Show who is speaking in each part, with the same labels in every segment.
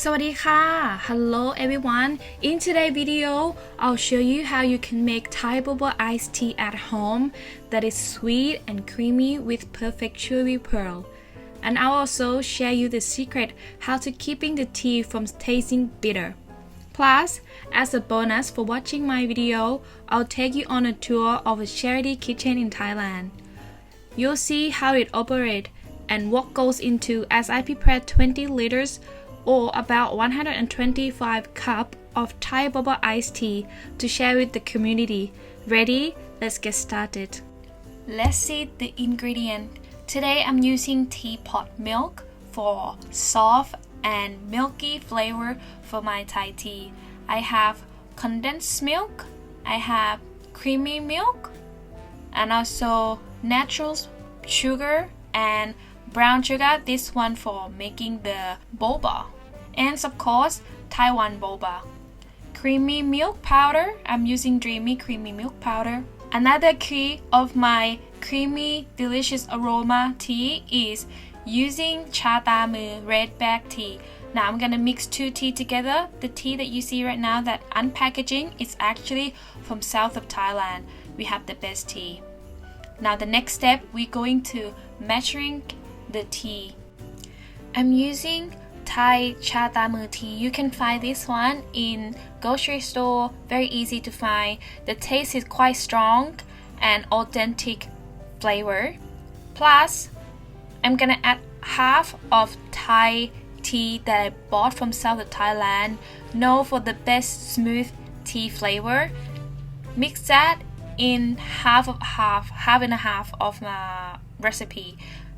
Speaker 1: สวัสดีค่ะ Hello everyone. In today's video, I'll show you how you can make Thai Boba iced tea at home that is sweet and creamy with perfect chewy pearl. And I'll also share you the secret how to keeping the tea from tasting bitter. Plus, as a bonus for watching my video, I'll take you on a tour of a charity kitchen in Thailand. You'll see how it operates and what goes into as I prepare 20 liters or about 125 cup of Thai Boba iced tea to share with the community. Ready? Let's get started. Let's see the ingredient. Today I'm using teapot milk for soft and milky flavor for my Thai tea. I have condensed milk, I have creamy milk, and also natural sugar and brown sugar, this one for making the boba, and of course Taiwan boba. Creamy milk powder, I'm using Dreamy creamy milk powder. Another key of my creamy delicious aroma tea is using cha ta mu red bag tea. Now I'm gonna mix two tea together. The tea that you see right now, that unpackaging, is actually from south of Thailand. We have the best tea. Now the next step, we're going to measuring the tea. I'm using Thai cha ta mu tea. You can find this one in grocery store, very easy to find. The taste is quite strong and authentic flavor. Plus, I'm gonna add half of Thai tea that I bought from south of Thailand, known for the best smooth tea flavor. Mix that in half and a half of my recipe.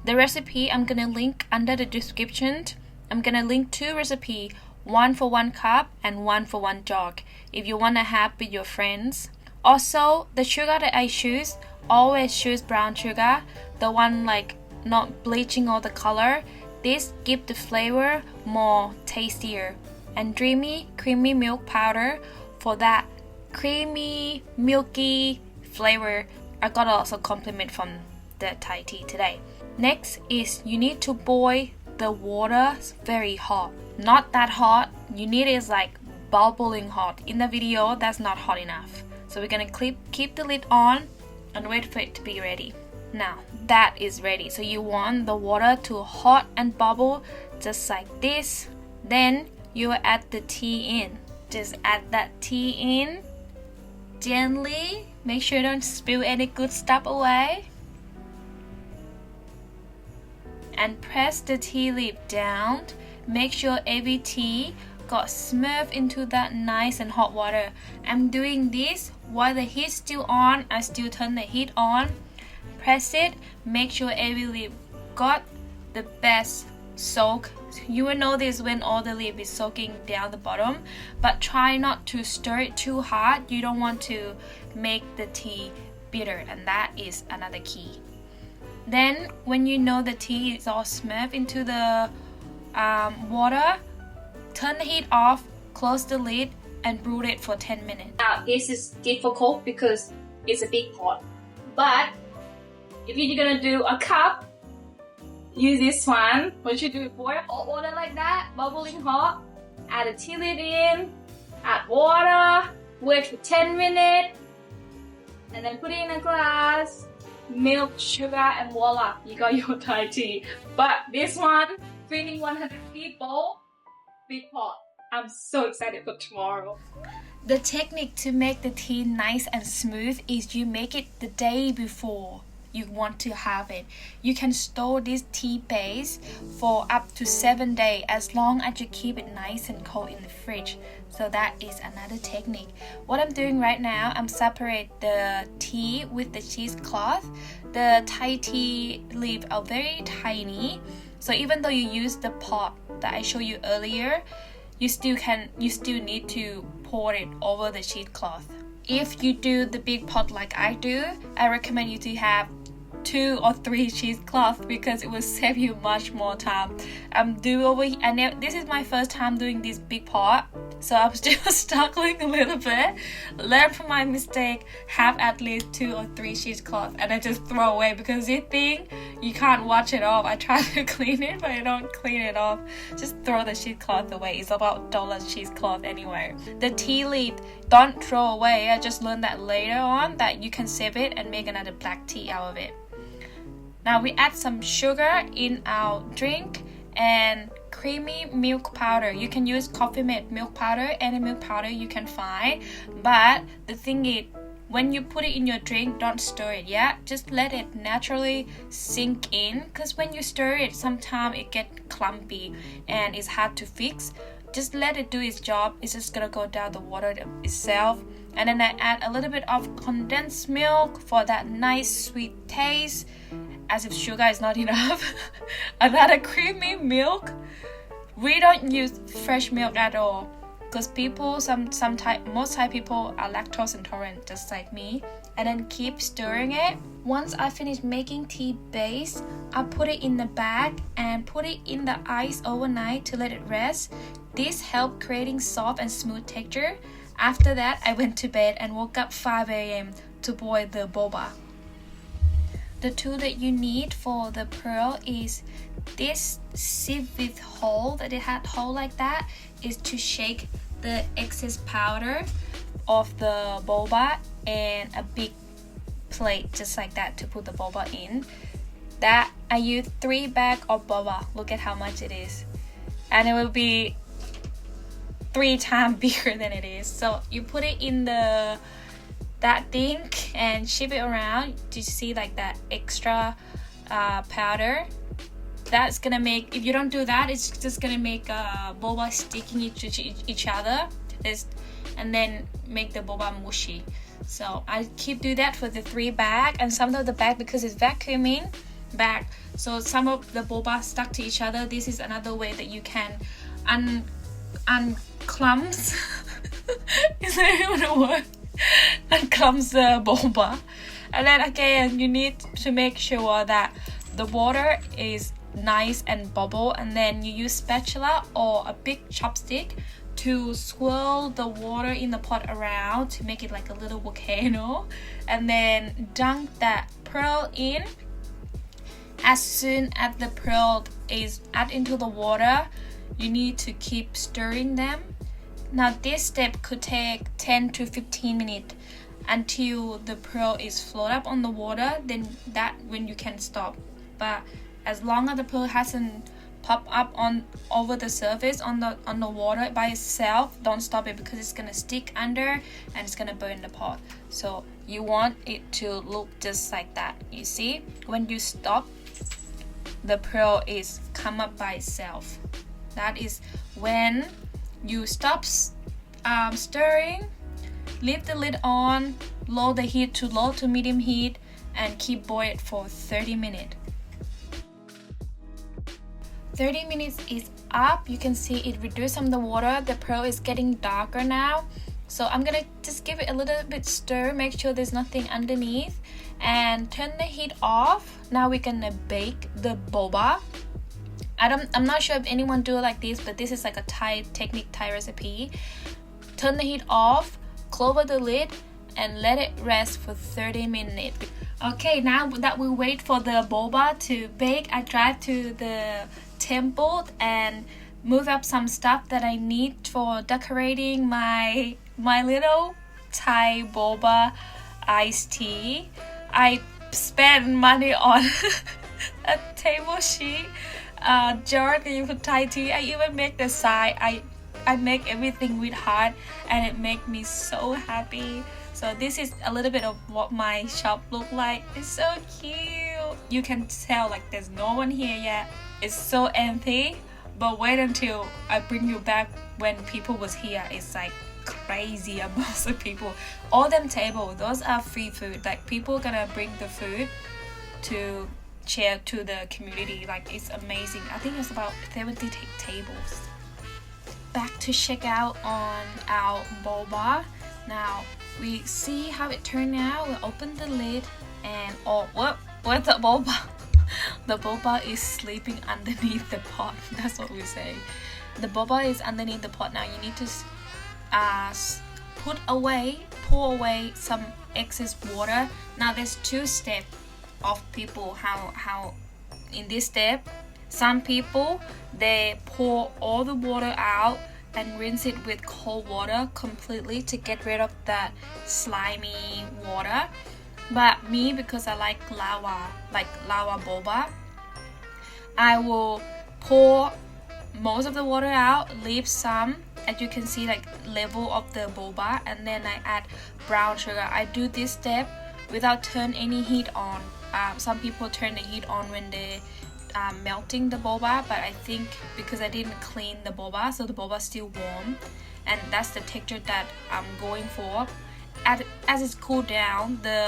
Speaker 1: The recipe I'm gonna link under the description. I'm gonna link two recipes, one for 1 cup and one for 1 jug, if you wanna have with your friends. Also, the sugar that I choose, always choose brown sugar, the one like not bleaching all the color. This gives the flavor more tastier. And Dreamy creamy milk powder for that creamy milky flavor. I got also compliment from the Thai tea today. Next is you need to boil the water very hot. Not that hot. You need it like bubbling hot. In the video, that's not hot enough. So we're gonna keep the lid on and wait for it to be ready. Now that is ready. So you want the water to hot and bubble just like this. Then you add the tea in. Just add that tea in gently. Make sure you don't spill any good stuff away. And press the tea leaf down. Make sure every tea got smooth into that nice and hot water. I'm doing this while the heat's still on. I still turn the heat on. Press it. Make sure every leaf got the best soak. You will know this when all the leaf is soaking down the bottom, but try not to stir it too hard. You don't want to make the tea bitter, and that is another key. Then when you know the tea is all smooth into the water, turn the heat off, close the lid, and brew it for 10 minutes. Now this is difficult because it's a big pot, but if you're gonna do a cup, use this one. Once you do it, boil hot water like that, bubbling hot, add a tea lid in, add water, wait for 10 minutes, and then put it in a glass. Milk, sugar, and voila, you got your Thai tea. But this one, feeding 100 people, big pot. I'm so excited for tomorrow. The technique to make the tea nice and smooth is you make it the day before you want to have it. You can store this tea base for up to 7 days as long as you keep it nice and cold in the fridge. So that is another technique. What I'm doing right now, I'm separate the tea with the cheesecloth. The Thai tea leaves are very tiny, so even though you use the pot that I showed you earlier, you still need to pour it over the cheesecloth. If you do the big pot like I do, I recommend you to have 2 or 3 cheesecloths because it will save you much more time. This is my first time doing this big pot, So I'm still struggling a little bit. Learn from my mistake. Have at least 2 or 3 cheesecloths and then just throw away, because you think you can't wash it off. I try to clean it, but I don't clean it off. Just throw the cheesecloth away. It's about $1 cheesecloth anyway. The tea leaf, don't throw away. I just learned that later on, that you can save it and make another black tea out of it. Now we add some sugar in our drink and creamy milk powder. You can use coffee mate milk powder, any milk powder you can find. But the thing is, when you put it in your drink, don't stir it yet. Just let it naturally sink in, because when you stir it, sometimes it gets clumpy and it's hard to fix. Just let it do its job. It's just gonna go down the water itself. And then I add a little bit of condensed milk for that nice sweet taste, as if sugar is not enough. Another creamy milk. We don't use fresh milk at all, because most Thai people are lactose intolerant, just like me. And then keep stirring it. Once I finish making tea base, I put it in the bag and put it in the ice overnight to let it rest. This helped creating soft and smooth texture. After that, I went to bed and woke up 5 a.m. to boil the boba. The tool that you need for the pearl is this sieve with hole, that it had hole like that, is to shake the excess powder of the boba, and a big plate just like that to put the boba in. That I use 3 bags of boba. Look at how much it is, and it will be 3 times bigger than it is. So you put it in that thing and ship it around. Do you see like that extra powder? That's gonna make, if you don't do that, it's just gonna make boba sticking each other, and then make the boba mushy. So I keep do that for the 3 bag, and some of the bag, because it's vacuuming bag, so some of the boba stuck to each other. This is another way that you can unclumps is that even a word? Unclumps the boba. And then again, you need to make sure that the water is nice and bubble, and then you use spatula or a big chopstick to swirl the water in the pot around to make it like a little volcano, and then dunk that pearl in. As soon as the pearl is added into the water, you need to keep stirring them. Now this step could take 10 to 15 minutes until the pearl is float up on the water, then that when you can stop. But as long as the pearl hasn't popped up over the surface on the water by itself, don't stop it, because it's gonna stick under and it's gonna burn the pot. So you want it to look just like that. You see, when you stop, the pearl is come up by itself. That is when you stop stirring. Leave the lid on, lower the heat to low to medium heat, and keep boil it for 30 minutes. 30 minutes is up. You can see it reduced some of the water. The pearl is getting darker now. So I'm gonna just give it a little bit stir, make sure there's nothing underneath, and turn the heat off. Now we're gonna bake the boba. I'm not sure if anyone do it like this, but this is like a Thai technique, Thai recipe. Turn the heat off, close the lid, and let it rest for 30 minutes. Okay, now that we wait for the boba to bake, I drive to the temple and move up some stuff that I need for decorating my little Thai boba iced tea. I spend money on a table sheet, jar that you put Thai tea. I even make the side. I make everything with heart, and it makes me so happy. So this is a little bit of what my shop look like. It's so cute. You can tell like there's no one here yet. It's so empty, but wait until I bring you back when people was here. It's like crazy amounts of people. All them tables, those are free food. Like people gonna bring the food to share to the community. Like it's amazing. I think it's about 70 tables. Back to check out on our boba. Now we see how it turned out. We open the lid and where's the boba? The boba is sleeping underneath the pot. That's what we say. The boba is underneath the pot. Now you need to pour away some excess water. Now there's two steps of people how in this step. Some people, they pour all the water out and rinse it with cold water completely to get rid of that slimy water. But me, because I like lava boba, I will pour most of the water out, leave some, as you can see, like level of the boba, and then I add brown sugar. I do this step without turn any heat on. Some people turn the heat on when they melting the boba, but I think because I didn't clean the boba, so the boba is still warm, and that's the texture that I'm going for. As it's cooled down, the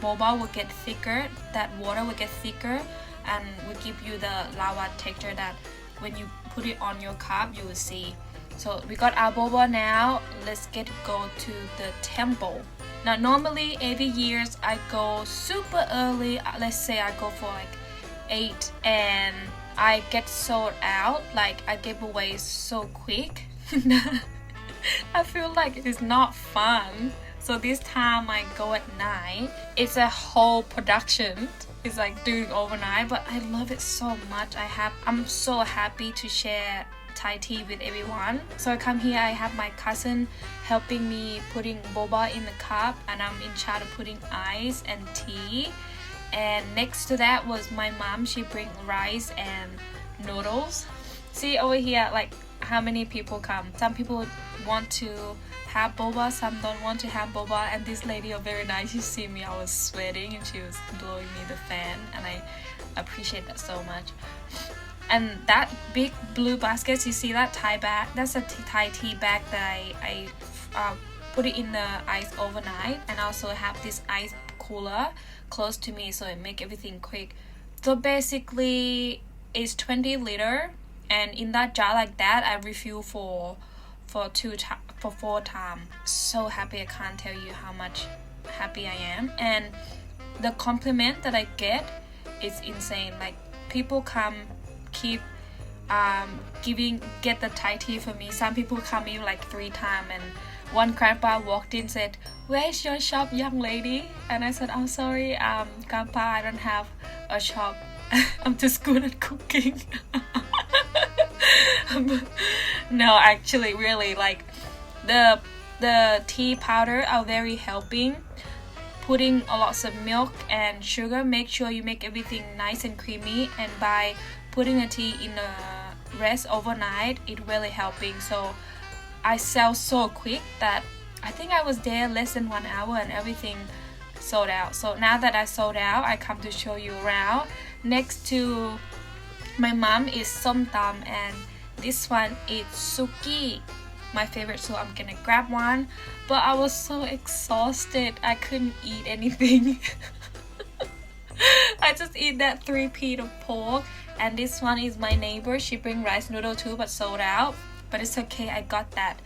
Speaker 1: boba will get thicker, that water will get thicker, and will give you the lava texture that when you put it on your cup you will see. So we got our boba now. Let's go to the temple. Now normally every years I go super early. Let's say I go for like 8 and I get sold out, like I give away so quick. I feel like it is not fun. So this time I go at 9. It's a whole production. It's like doing overnight, but I love it so much. I'm so happy to share Thai tea with everyone. So I come here, I have my cousin helping me putting boba in the cup, and I'm in charge of putting ice and tea. And next to that was my mom. She bring rice and noodles. See over here, like how many people come. Some people want to have boba, some don't want to have boba. And this lady was very nice. She see me, I was sweating, and she was blowing me the fan, and I appreciate that so much. And that big blue basket, you see that Thai bag, that's a Thai tea bag that I put it in the ice overnight. And I also have this ice cooler close to me, so it make everything quick. So basically it's 20 liter, and in that jar like that I refill for 4 times. So happy, I can't tell you how much happy I am. And the compliment that I get is insane. Like people come keep get the Thai tea for me. Some people come in like 3 times, and one grandpa walked in said, "Where's your shop, young lady?" And I said, "I'm sorry, grandpa, I don't have a shop. I'm just good at cooking." No, actually, really, like the tea powder are very helping. Putting a lot of milk and sugar, make sure you make everything nice and creamy, and by putting the tea in the rest overnight, it really helping. So I sell so quick that I think I was there less than 1 hour and everything sold out. So now that I sold out, I come to show you around. Next to my mom is som tam, and this one is suki, my favorite, so I'm gonna grab one. But I was so exhausted, I couldn't eat anything. I just eat that 3 piece of pork. And this one is my neighbor, she bring rice noodle too, but sold out. But it's okay, I got that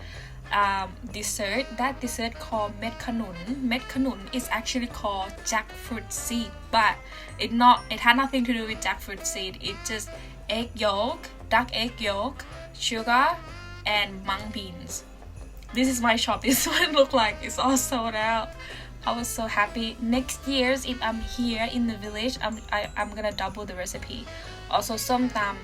Speaker 1: dessert. That dessert called met khanun. Met khanun is actually called jackfruit seed, but it had nothing to do with jackfruit seed. It's just egg yolk, duck egg yolk, sugar, and mung beans. This is my shop. This one look like it's all sold out. I was so happy. Next years, if I'm here in the village, I'm gonna double the recipe. Also som tam.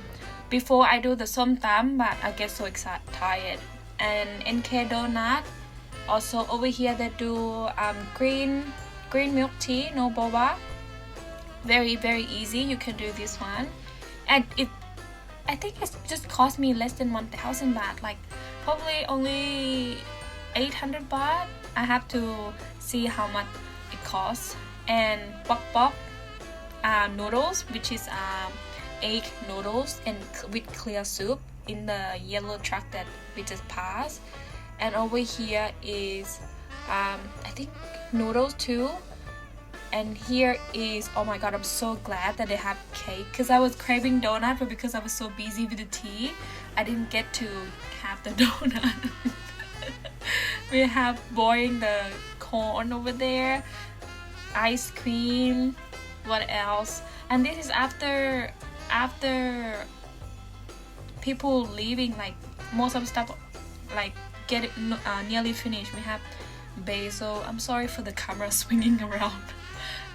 Speaker 1: Before I do the som tam, but I get so tired. And NK donut. Also over here they do green milk tea, no boba. Very, very easy. You can do this one. And I think it just cost me less than 1,000 baht. Like probably only 800 baht. I have to see how much it costs. And bok noodles, which is egg noodles and with clear soup in the yellow truck that we just passed. And over here is I think noodles too. And here is, oh my god, I'm so glad that they have cake, because I was craving donut, but because I was so busy with the tea, I didn't get to have the donut. We have boiling the corn over there, ice cream, what else? And this is after people leaving, like most of the stuff like get it nearly finished. We have basil. I'm sorry for the camera swinging around.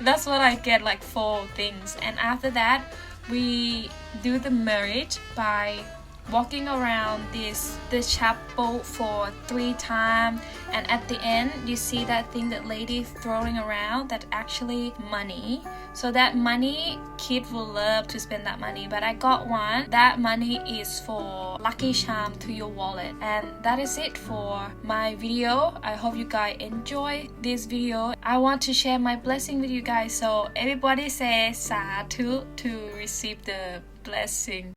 Speaker 1: That's what I get, like 4 things. And after that, we do the marriage by walking around this chapel for 3 times, and at the end you see that thing that lady throwing around, that actually money. So that money, kids will love to spend that money, but I got one. That money is for lucky charm to your wallet. And that is it for my video. I hope you guys enjoy this video. I want to share my blessing with you guys, so everybody say Sadhu to receive the blessing.